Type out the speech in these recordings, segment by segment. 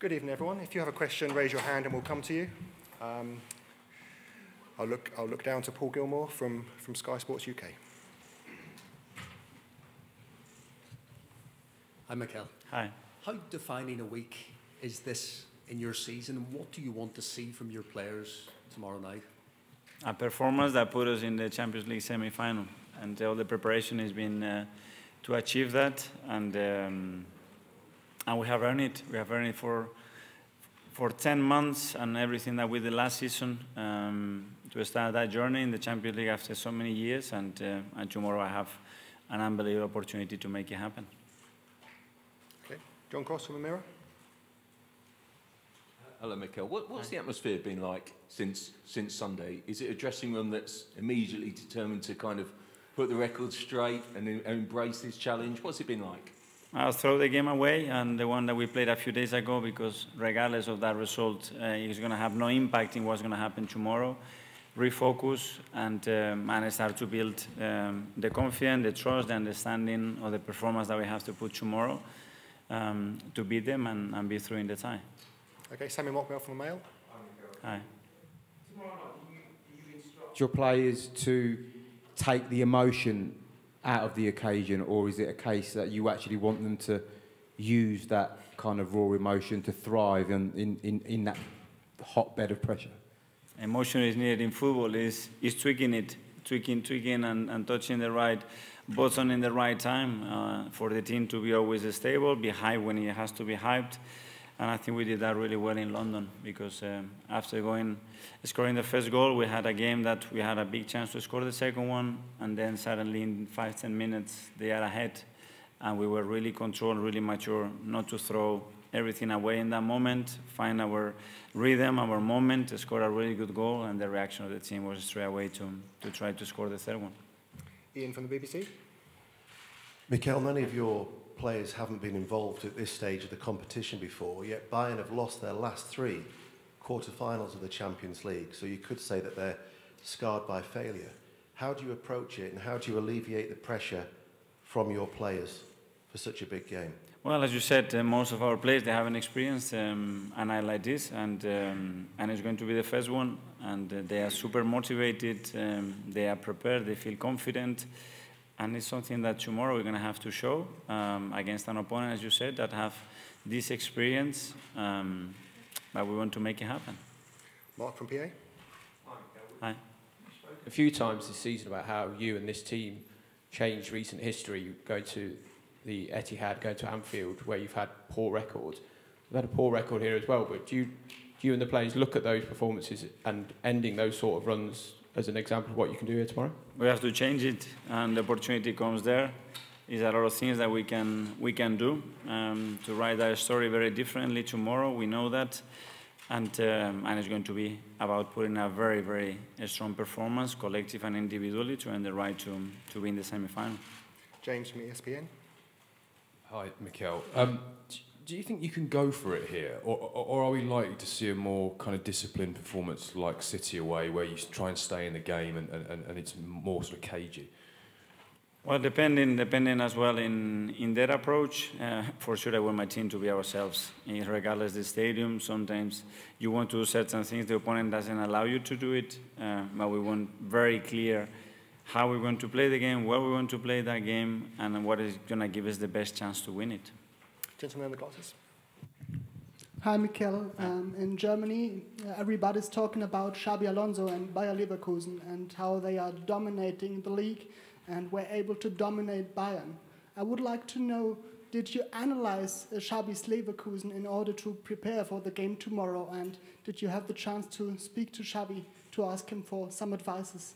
Good evening, everyone. If you have a question, raise your hand and we'll come to you. I'll look down to Paul Gilmore from Sky Sports UK. Hi, Mikel. Hi. How defining a week is this in your season, and what do you want to see from your players tomorrow night? A performance that put us in the Champions League semi-final, and all the preparation has been to achieve that, and we have earned it. We have earned it for 10 months and everything that we did last season to start that journey in the Champions League after so many years, and tomorrow I have an unbelievable opportunity to make it happen. Okay, John Cross from the Mirror. Hello, Mikel. What's the atmosphere been like since Sunday? Is it a dressing room that's immediately determined to kind of put the record straight and embrace this challenge? What's it been like? I'll throw the game away, and the one that we played a few days ago, because regardless of that result, it's going to have no impact in what's going to happen tomorrow. Refocus and start to build the confidence, the trust, the understanding of the performance that we have to put tomorrow to beat them and be through in the tie. Okay, Sammy Mockbell from the Mail. Hi. Tomorrow night, you instruct your players to take the emotion out of the occasion, or is it a case that you actually want them to use that kind of raw emotion to thrive in that hotbed of pressure? Emotion is needed in football, is tweaking it, tweaking and touching the right button in the right time for the team to be always stable, be hyped when it has to be hyped. And I think we did that really well in London, because after scoring the first goal, we had a game that we had a big chance to score the second one, and then suddenly in 5-10 minutes they are ahead, and we were really controlled, really mature, not to throw everything away in that moment, find our rhythm, our moment, score a really good goal, and the reaction of the team was straight away to try to score the third one. Ian from the BBC. Mikel, many of your players haven't been involved at this stage of the competition before, yet Bayern have lost their last 3 quarter-finals of the Champions League, so you could say that they're scarred by failure. How do you approach it, and how do you alleviate the pressure from your players for such a big game? Well, as you said, most of our players, they haven't experienced a night like this, and it's going to be the first one, and they are super motivated, they are prepared, they feel confident. And it's something that tomorrow we're going to have to show against an opponent, as you said, that have this experience, but we want to make it happen. Mark from PA. Hi. A few times this season about how you and this team changed recent history, going to the Etihad, going to Anfield, where you've had poor records. We've had a poor record here as well, but do you and the players look at those performances and ending those sort of runs as an example of what you can do here tomorrow? We have to change it, and the opportunity comes there. There's a lot of things that we can do to write that story very differently tomorrow. We know that, and it's going to be about putting a very, very strong performance, collective and individually, to earn the right to win the semi-final. James from ESPN. Hi, Mikel. Do you think you can go for it here, or are we likely to see a more kind of disciplined performance like City away, where you try and stay in the game and it's more sort of cagey? Well, depending as well in their approach, for sure I want my team to be ourselves. Regardless of the stadium, sometimes you want to do certain things, the opponent doesn't allow you to do it, but we want very clear how we're going to play the game, where we want to play that game, and what is going to give us the best chance to win it. Gentleman in the glasses. Hi, Mikel. In Germany, everybody's talking about Xabi Alonso and Bayern Leverkusen and how they are dominating the league and were able to dominate Bayern. I would like to know, did you analyze Xabi's Leverkusen in order to prepare for the game tomorrow, and did you have the chance to speak to Xabi to ask him for some advices?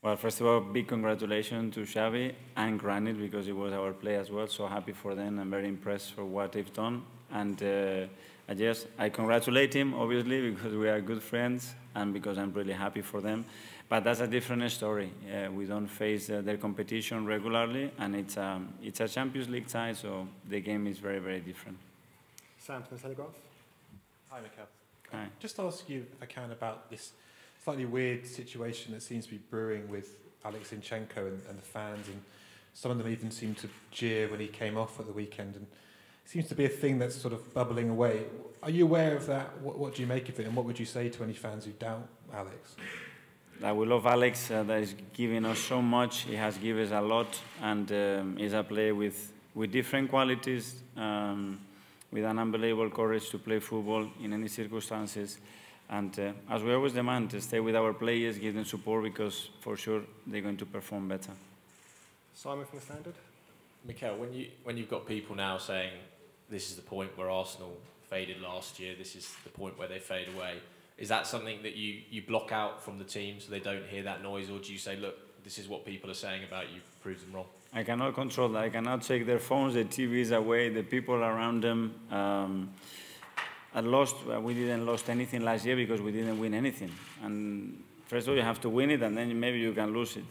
Well, first of all, big congratulations to Xavi and Granit, because it was our play as well. So happy for them. I'm very impressed for what they've done. And I congratulate him, obviously, because we are good friends and because I'm really happy for them. But that's a different story. We don't face their competition regularly, and it's a Champions League tie, so the game is very, very different. Sam from the Telegraph. Hi, Mikel. Hi. Just ask you, if I can, about this slightly weird situation that seems to be brewing with Alex Zinchenko and the fans, and some of them even seemed to jeer when he came off at the weekend. And seems to be a thing that's sort of bubbling away. Are you aware of that? What do you make of it? And what would you say to any fans who doubt Alex? We love Alex. That is giving us so much. He has given us a lot, and he's a player with different qualities, with an unbelievable courage to play football in any circumstances. And as we always demand, to stay with our players, give them support, because for sure they're going to perform better. Simon from the Standard. Mikel, when you've got people now saying this is the point where Arsenal faded last year, this is the point where they fade away, is that something that you block out from the team so they don't hear that noise, or do you say, look, this is what people are saying about you, prove them wrong? I cannot control that. I cannot take their phones, the TVs away, the people around them. We didn't lose anything last year because we didn't win anything. And first of all, you have to win it, and then maybe you can lose it.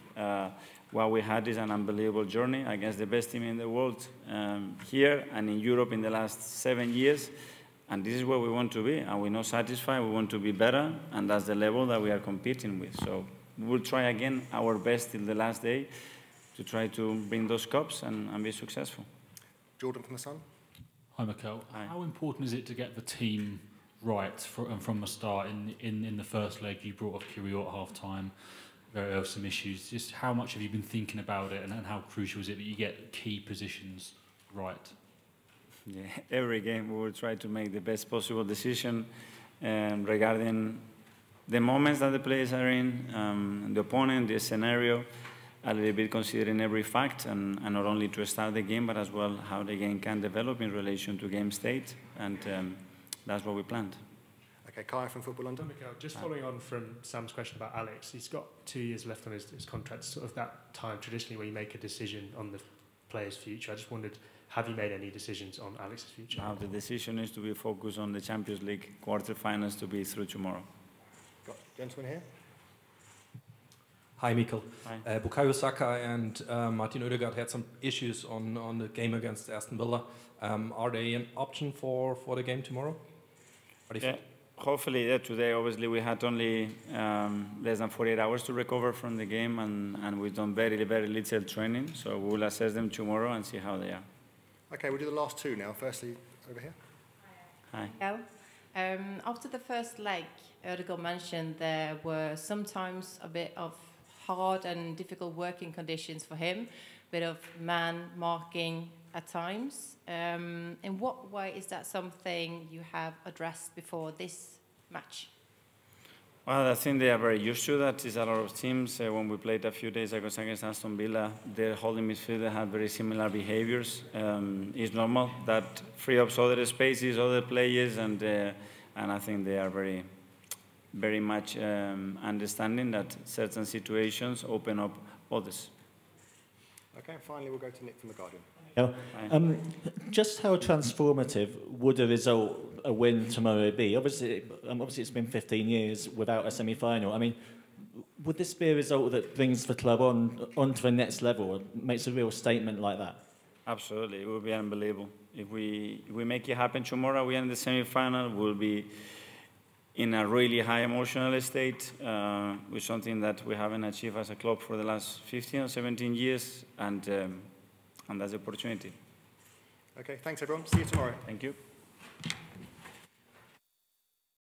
What we had is an unbelievable journey against the best team in the world, here and in Europe in the last 7 years. And this is where we want to be, and we're not satisfied. We want to be better, and that's the level that we are competing with. So we'll try again our best till the last day to try to bring those cups and be successful. Jordan from the Sun. Hi, Mikel. Hi. How important is it to get the team right from the start? In the first leg, you brought off Kiriot at half-time. There were some issues. Just how much have you been thinking about it, and how crucial is it that you get key positions right? Yeah, every game we will try to make the best possible decision regarding the moments that the players are in, the opponent, the scenario, a little bit considering every fact, and not only to start the game, but as well how the game can develop in relation to game state, and that's what we planned. Okay, Kai from Football London. Mikel, just following on from Sam's question about Alex, he's got 2 years left on his contract, sort of that time traditionally where you make a decision on the player's future. I just wondered, have you made any decisions on Alex's future? Now the decision is to be focused on the Champions League quarterfinals to be through tomorrow. Got a gentleman here. Hi, Mikel. Hi. Bukayo Saka and Martin Odegaard had some issues on the game against Aston Villa. Are they an option for the game tomorrow? Yeah, hopefully, yeah, today obviously we had only less than 48 hours to recover from the game, and we've done very, very little training, so we'll assess them tomorrow and see how they are. Okay, we'll do the last two now. Firstly, over here. Hi. After the first leg, Odegaard mentioned there were sometimes a bit of hard and difficult working conditions for him, a bit of man marking at times. In what way is that something you have addressed before this match? Well, I think they are very used to that. It's a lot of teams. When we played a few days ago against Aston Villa, their holding midfielder had very similar behaviors. It's normal that free up other spaces, other players, and I think they are very much understanding that certain situations open up others. Okay, and finally we'll go to Nick from The Guardian. Just how transformative would a win tomorrow be? Obviously it's been 15 years without a semi-final. I mean, would this be a result that brings the club onto the next level, makes a real statement like that? Absolutely, it would be unbelievable. If we make it happen tomorrow, we end the semi-final, we'll be in a really high emotional state, with something that we haven't achieved as a club for the last 15 or 17 years, and that's the opportunity. Okay, thanks everyone. See you tomorrow. Thank you.